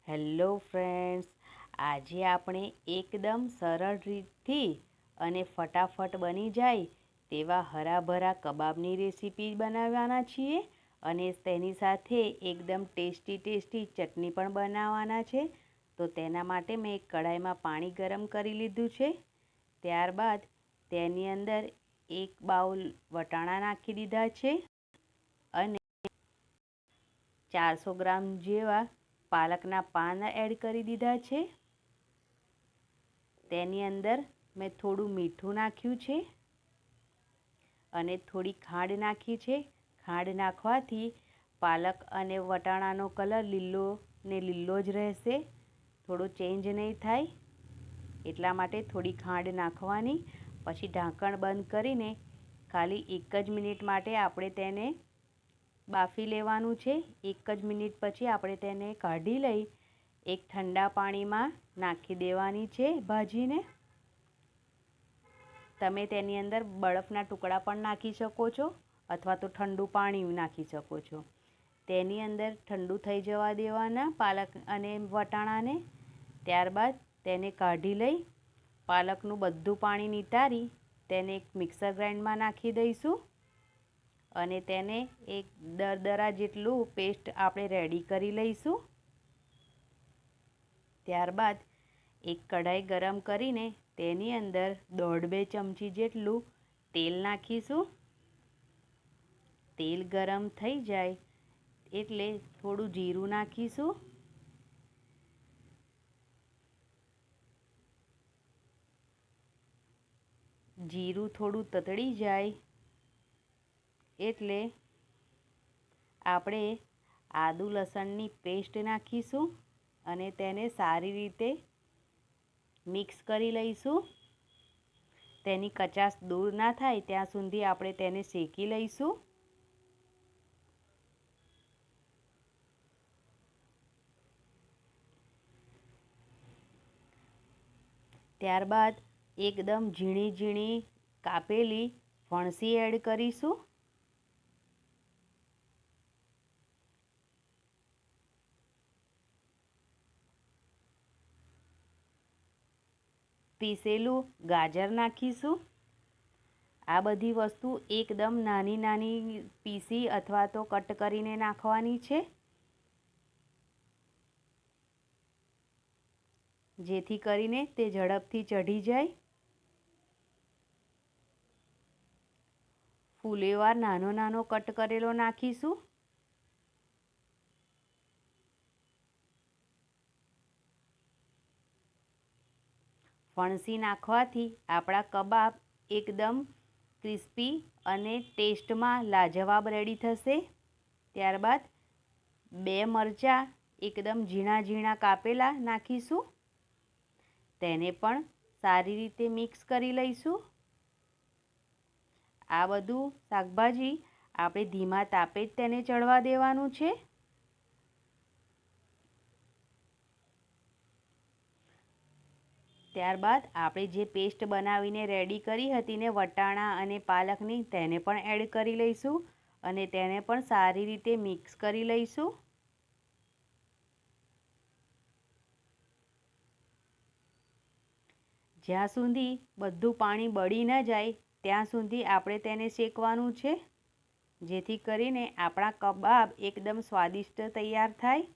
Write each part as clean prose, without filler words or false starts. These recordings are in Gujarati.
હેલો ફ્રેન્ડ્સ, આજે આપણે એકદમ સરળ રીતથી અને ફટાફટ બની જાય તેવા હરાભરા કબાબની રેસીપી બનાવવાના છીએ અને તેની સાથે એકદમ ટેસ્ટી ચટણી પણ બનાવવાના છે. તો તેના માટે મેં એક કઢાઈમાં પાણી ગરમ કરી લીધું છે. ત્યારબાદ તેની અંદર એક બાઉલ વટાણા નાખી દીધા છે અને 400 ગ્રામ જેવા પાલકના પાન એડ કરી દીધા છે. તેની અંદર મેં થોડું મીઠું નાખ્યું છે અને થોડી ખાંડ નાખી છે. ખાંડ નાખવાથી પાલક અને વટાણાનો કલર લીલો ને લીલો જ રહેશે, થોડો ચેન્જ નહીં થાય. એટલા માટે થોડી ખાંડ નાખવાની. પછી ઢાંકણ બંધ કરીને ખાલી 1 જ મિનિટ માટે આપણે તેને બાફી લેવાનું છે. 1 જ મિનિટ પછી આપણે તેને કાઢી લઈ એક ઠંડા પાણીમાં નાખી દેવાની છે ભાજીને. તમે તેની અંદર બરફના ટુકડા પણ નાખી શકો છો અથવા તો ઠંડુ પાણી નાખી શકો છો. તેની અંદર ઠંડુ થઈ જવા દેવાના પાલક અને વટાણાને. ત્યારબાદ તેને કાઢી લઈ પાલકનું બધું પાણી નિતારી તેને એક મિક્સર ગ્રાઇન્ડરમાં નાખી દઈશું અને તેને એક દરદરા જેટલું પેસ્ટ આપણે રેડી કરી લઈશું. ત્યારબાદ એક કઢાઈ ગરમ કરીને તેની અંદર 1.5-2 ચમચી જેટલું તેલ નાખીશું. તેલ ગરમ થઈ જાય એટલે થોડું જીરું નાખીશું. જીરું થોડું તતડી જાય એટલે આપણે આદુ લસણની પેસ્ટ નાખીશું અને તેને સારી રીતે મિક્સ કરી લઈશું. તેની કચાશ દૂર ના થાય ત્યાં સુધી આપણે તેને શેકી લઈશું. ત્યારબાદ એકદમ ઝીણી કાપેલી ફણસી એડ કરીશું. પીસેલું ગાજર નાખીશું. આ બધી વસ્તુ એકદમ નાની પીસી અથવા તો કટ કરીને નાખવાની છે, જેથી કરીને તે ઝડપથી ચઢી જાય. ફુલેવાર નાનો કટ કરેલો નાખીશું. ફણસી નાખવાથી આપણા કબાબ એકદમ ક્રિસ્પી અને ટેસ્ટમાં લાજવાબ રેડી થશે. ત્યારબાદ 2 મરચાં એકદમ ઝીણા કાપેલા નાખીશું. તેને પણ સારી રીતે મિક્સ કરી લઈશું. આ બધું શાકભાજી આપણે ધીમા તાપે જ તેને ચડવા દેવાનું છે. ત્યારબાદ આપણે જે પેસ્ટ બનાવીને રેડી કરી હતી ને વટાણા અને પાલકની, તેને પણ એડ કરી લઈશું અને તેને પણ સારી રીતે મિક્સ કરી લઈશું. જ્યાં સુધી બધું પાણી બળી ન જાય ત્યાં સુધી આપણે તેને શેકવાનું છે, જેથી કરીને આપણા કબાબ એકદમ સ્વાદિષ્ટ તૈયાર થાય.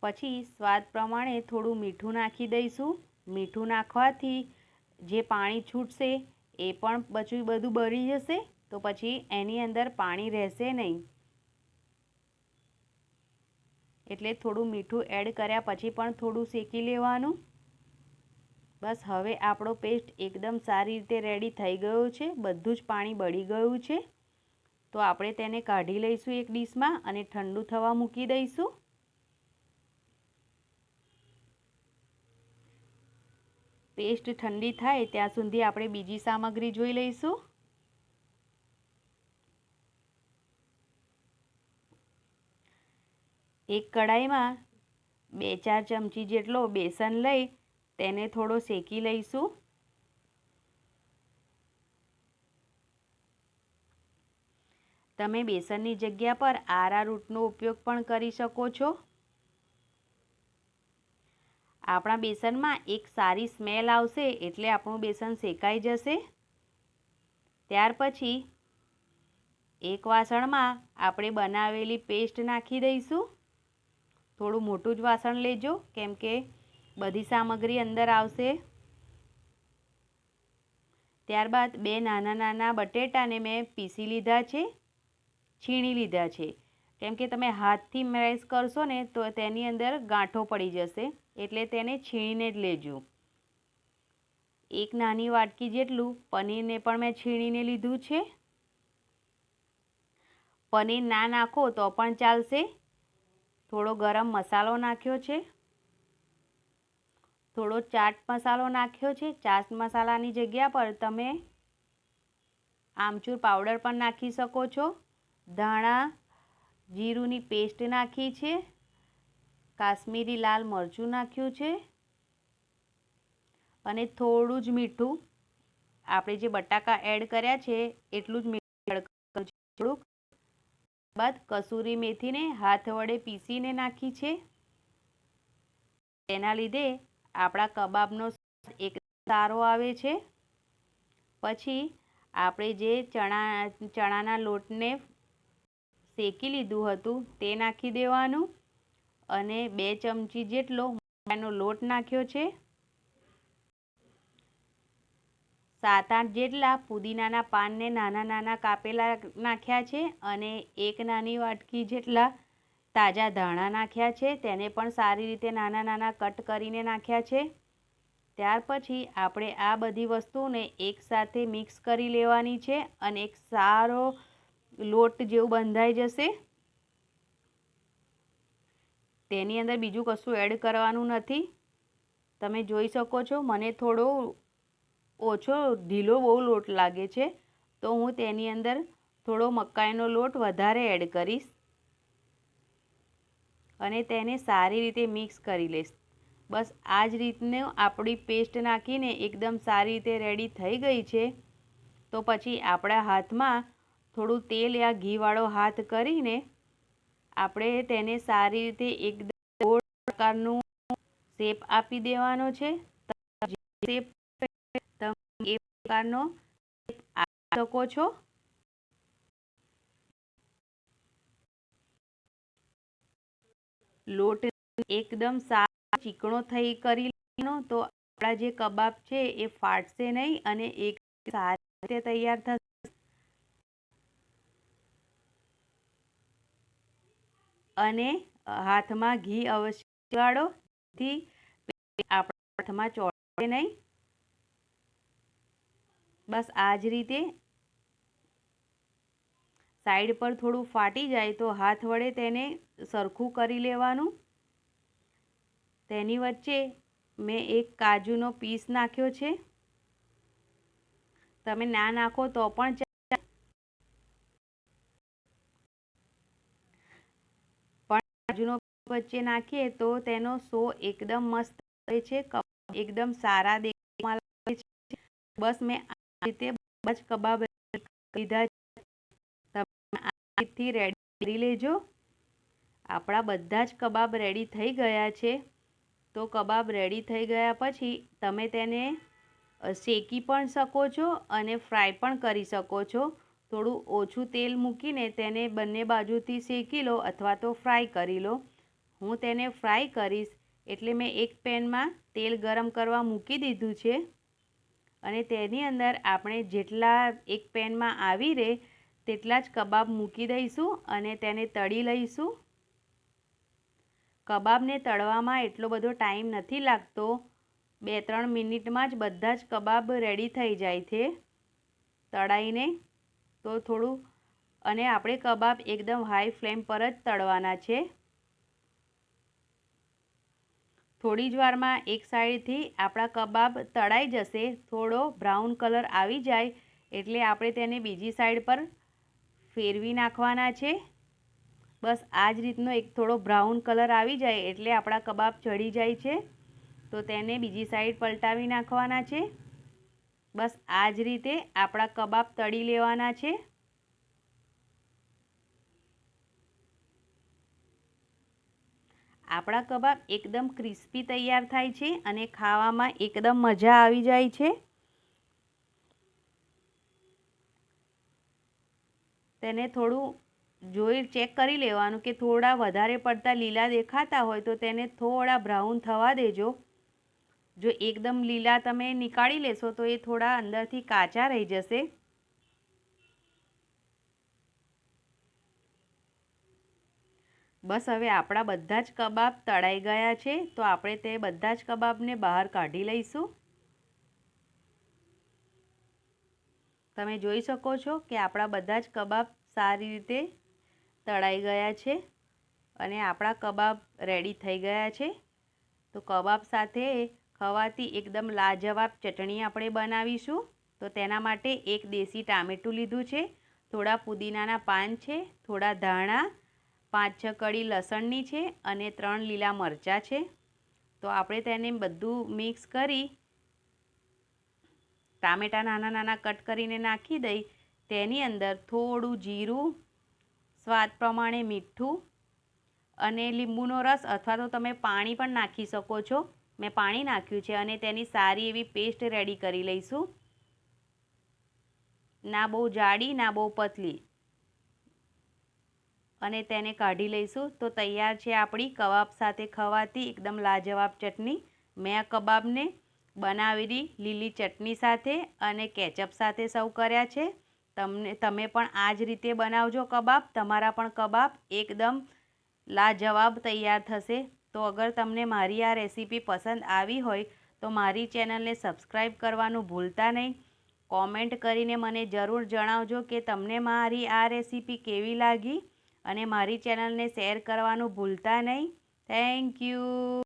પછી સ્વાદ પ્રમાણે થોડું મીઠું નાખી દઈશું. મીઠું નાખવાથી જે પાણી છૂટશે એ પણ બધું બળી જશે, તો પછી એની અંદર પાણી રહેશે નહીં. એટલે થોડું મીઠું એડ કર્યા પછી પણ થોડું શેકી લેવાનું. બસ હવે આપણો પેસ્ટ એકદમ સારી રીતે રેડી થઈ ગયો છે. બધું જ પાણી બળી ગયું છે. તો આપણે તેને કાઢી લઈશું એક ડીશમાં અને ઠંડુ થવા મૂકી દઈશું. પેસ્ટ ઠંડી થાય ત્યાં સુધી આપણે બીજી સામગ્રી જોઈ લઈશું. એક કઢાઈમાં 2-4 ચમચી જેટલો બેસન લઈ તેને થોડો શેકી લઈશું. તમે બેસનની જગ્યા પર આરારૂટનો ઉપયોગ પણ કરી શકો છો. આપણા બેસનમાં એક સારી સ્મેલ આવશે એટલે આપણું બેસન શેકાઈ જશે. ત્યાર પછી એક વાસણમાં આપણે બનાવેલી પેસ્ટ નાખી દઈશું. થોડું મોટું જ વાસણ લેજો કેમ કે બધી સામગ્રી અંદર આવશે. ત્યારબાદ 2 નાના નાના બટેટાને મેં પીસી લીધા છે, છીણી લીધા છે. કેમ કે તમે હાથથી મેશ કરશો ને તો તેની અંદર ગાંઠો પડી જશે એટલે તેને છીણીને જ લેજો. એક નાની વાટકી જેટલું પનીરને પણ મેં છીણીને લીધું છે. પનીર ના નાખો તો પણ ચાલશે. થોડો ગરમ મસાલો નાખ્યો છે, થોડો ચાટ મસાલો નાખ્યો છે. ચાટ મસાલાની જગ્યા પર તમે આમચૂર પાવડર પણ નાખી શકો છો. ધાણા જીરુંની પેસ્ટ નાખી છે, કાશ્મીરી લાલ મરચું નાખ્યું છે અને થોડું જ મીઠું. આપણે જે બટાકા એડ કર્યા છે એટલું જ મીઠું એડ કરવું છે. થોડુંક બાદ કસૂરી મેથીને હાથ વડે પીસીને નાખી છે. તેના લીધે આપણા કબાબનો સ્વાદ એકદમ સારો આવે છે. પછી આપણે જે ચણાના લોટને શેકી લીધું હતું તે નાખી દેવાનું અને 2 ચમચી જેટલો મકાઈનો લોટ નાખ્યો છે. 7-8 જેટલા પુદીનાના પાનને નાના નાના કાપેલા નાખ્યા છે અને 1 નાની વાટકી જેટલા તાજા ધાણા નાખ્યા છે. તેને પણ સારી રીતે નાના નાના કટ કરીને નાખ્યા છે. ત્યાર પછી આપણે આ બધી વસ્તુને એકસાથે મિક્સ કરી લેવાની છે અને એક સારો લોટ જેવું બંધાઈ જશે. તેની અંદર બીજું કશું એડ કરવાનું નથી. તમે જોઈ શકો છો મને થોડો ઓછો ઢીલો બહુ લોટ લાગે છે તો હું તેની અંદર થોડો મકાઈનો લોટ વધારે એડ કરીશ અને તેને સારી રીતે મિક્સ કરી લઈશ. બસ આ જ રીતનું આપણી પેસ્ટ નાખીને એકદમ સારી રીતે રેડી થઈ ગઈ છે. તો પછી આપણા હાથમાં થોડું તેલ યા ઘીવાળો હાથ કરીને આપણે તેને સારી રીતે એકદમ ગોળ પ્રકારનું શેપ આપી દેવાનો છે. તમે એ પ્રકારનો શેપ આપી શકો છો. લોટ એકદમ સારો ચીકણો થઈ કરી લેવાનો તો આપણા જે કબાબ છે એ ફાટશે નહીં અને એક સારી રીતે તૈયાર થશે. અને હાથમાં ઘી અવશ્ય લગાડો જેથી આપણા હાથમાં ચોંટે નહીં. બસ આ જ રીતે સાઈડ પર થોડું ફાટી જાય તો હાથ વડે તેને સરખું કરી લેવાનું. તેની વચ્ચે મેં એક કાજુનો પીસ નાખ્યો છે. તમે ના નાખો તો પણ ચાલે, પણ કાજુનો વચ્ચે નાખીએ તો તેનો સો એકદમ મસ્ત આવે છે. એકદમ સારા દેખાવા લાગે છે. બસ મેં આ રીતે બધા જ કબાબ લીધા છે. તમે આ રીતથી રેડી કરી લેજો. આપણા બધા જ કબાબ રેડી થઈ ગયા છે. તો કબાબ રેડી થઈ ગયા પછી તમે તેને શેકી પણ શકો છો અને ફ્રાય પણ કરી શકો છો. થોડું ઓછું તેલ મૂકીને તેને બંને બાજુથી શેકી લો અથવા તો ફ્રાય કરી લો. હું તેને ફ્રાય કરીશ એટલે મેં એક પેનમાં તેલ ગરમ કરવા મૂકી દીધું છે અને તેની અંદર આપણે જેટલા એક પેનમાં આવી રહે તેટલા જ કબાબ મૂકી દઈશું અને તેને તળી લઈશું. કબાબને તળવામાં એટલો બધો ટાઈમ નથી લાગતો. 2-3 મિનિટમાં જ બધા જ કબાબ રેડી થઈ જાય છે તળાઈને. તો થોડું અને આપણે કબાબ એકદમ હાઈ ફ્લેમ પર જ તળવાના છે. થોડી જ વારમાં એક સાઈડથી આપણા કબાબ તળાઈ જશે. થોડો બ્રાઉન કલર આવી જાય એટલે આપણે તેને બીજી સાઈડ પર ફેરવી નાખવાના છે. બસ આ જ રીતનો એક થોડો બ્રાઉન કલર આવી જાય એટલે આપણા કબાબ ચડી જાય છે. તો તેને બીજી સાઈડ પલટાવી નાખવાના છે. બસ આ જ રીતે આપણા કબાબ તળી લેવાના છે. આપણા કબાબ એકદમ ક્રિસ્પી તૈયાર થાય છે અને ખાવામાં એકદમ મજા આવી જાય છે. તેને થોડું જોઈ ચેક કરી લેવાનું કે થોડા વધારે પડતા લીલા દેખાતા હોય તો તેને થોડા બ્રાઉન થવા દેજો. જો એકદમ લીલા તમે નીકાળી લેશો તો એ થોડા અંદરથી કાચા રહી જશે. બસ હવે આપણા બધા જ કબાબ તળાઈ ગયા છે, તો આપણે તે બધા જ કબાબને બહાર કાઢી લઈશું. તમે જોઈ શકો છો કે આપણા બધા જ કબાબ સારી રીતે તળાઈ ગયા છે અને આપણા કબાબ રેડી થઈ ગયા છે. તો કબાબ સાથે ખાવાથી એકદમ લાજવાબ ચટણી આપણે બનાવીશું. તો તેના માટે એક દેશી ટામેટું લીધું છે, થોડા પુદીનાના પાન છે, થોડા ધાણા, 5-6 કળી લસણની છે અને 3 લીલા મરચાં છે. તો આપણે તેને બધું મિક્સ કરી ટામેટાં નાના નાના કટ કરીને નાખી દઈ. તેની અંદર થોડું જીરું, સ્વાદ પ્રમાણે મીઠું અને લીંબુનો રસ અથવા તો તમે પાણી પણ નાખી શકો છો. મેં પાણી નાખ્યું છે અને તેની સારી એવી પેસ્ટ રેડી કરી લઈશું. ના બહુ જાડી ના બહુ પતલી, અને તેને કાઢી લઈશું. તો તૈયાર છે આપણી કબાબ સાથે ખાવાથી એકદમ લાજવાબ ચટણી. મેં આ કબાબને બનાવેલી લીલી ચટણી સાથે અને કેચઅપ સાથે સર્વ કર્યા છે. તમે પણ આ જ રીતે બનાવજો કબાબ. તમારા પણ કબાબ એકદમ લાજવાબ તૈયાર થશે. તો અગર તમને મારી આ રેસીપી પસંદ આવી હોય તો મારી ચેનલને સબસ્ક્રાઈબ કરવાનું ભૂલતા નહીં. કોમેન્ટ કરીને મને જરૂર જણાવજો કે તમને મારી આ રેસીપી કેવી લાગી અને મારી ચેનલને શેર કરવાનું ભૂલતા નહીં. Thank you.